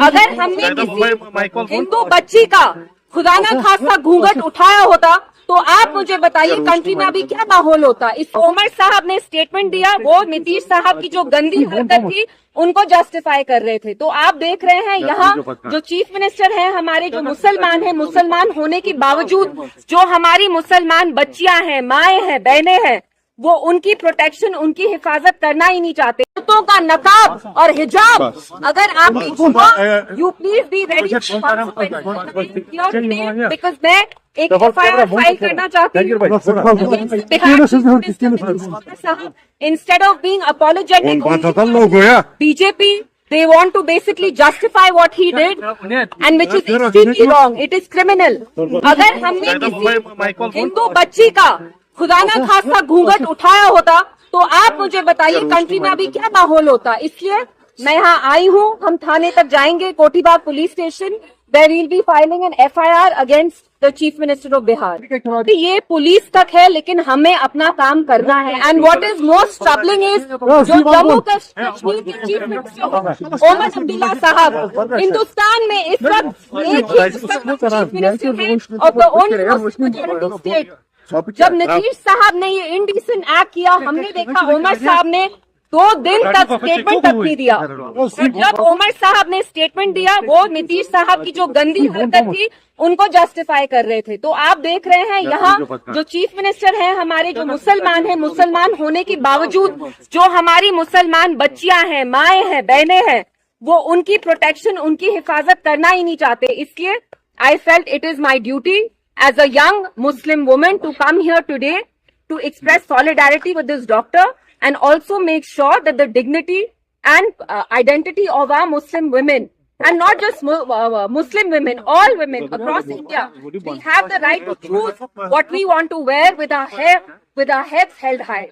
अगर हमने किसी हिंदू बच्ची का खुदा न खास्ता घूंघट उठाया होता तो आप मुझे बताइए कंट्री में अभी क्या माहौल होता। इस उमर साहब ने स्टेटमेंट दिया, वो नीतीश साहब की जो गंदी हरकत थी उनको जस्टिफाई कर रहे थे। तो आप देख रहे हैं यहाँ जो चीफ मिनिस्टर हैं हमारे, जो मुसलमान हैं, मुसलमान होने के बावजूद जो हमारी मुसलमान बच्चियां हैं, माएँ हैं, बहनें हैं, वो उनकी प्रोटेक्शन, उनकी हिफाजत करना ही नहीं चाहते। औरतों का नकाब और हिजाब अगर आप you please be ready, because मैं एक FIR फाइल करना चाहती हूँ instead of being apologetic. BJP they want to basically justify what he did and which is extremely wrong. It is criminal. अगर हमने किसी हिंदू बच्ची का खुदा न खास्ता घूंघट उठाया होता तो आप मुझे बताइए कंट्री में अभी क्या माहौल होता। इसलिए मैं यहाँ आई हूँ, हम थाने तक जाएंगे, Kothibagh police station, where we'll be filing an FIR against the Chief Minister of Bihar. ये पुलिस तक है लेकिन हमें अपना काम करना है। And what is most troubling is जो जम्मू कश्मीर के चीफ मिनिस्टर ओमर अब्दुल्ला साहब हिंदुस्तान में इस वक्त एक ही चीफ मिनिस्टर है of the only majority state। जब नीतीश साहब ने ये इंडिसेंट एक्ट किया, हमने देखा ओमर साहब ने 2 दिन तक स्टेटमेंट तक नहीं दिया। जब ओमर साहब ने स्टेटमेंट दिया, वो नीतीश साहब की जो गंदी हरकत थी उनको जस्टिफाई कर रहे थे। तो आप देख रहे हैं यहाँ जो चीफ मिनिस्टर हैं हमारे, जो मुसलमान हैं, मुसलमान होने के बावजूद जो हमारी मुसलमान बच्चियां हैं, माएँ हैं, बहनें हैं, वो उनकी प्रोटेक्शन, उनकी हिफाजत करना ही नहीं चाहते। इसलिए I felt it is my duty as a young Muslim woman to come here today to express solidarity with this doctor and also make sure that the dignity and identity of our Muslim women, and not just Muslim women, all women across India, we have the right to choose what we want to wear with our hair, with our heads held high.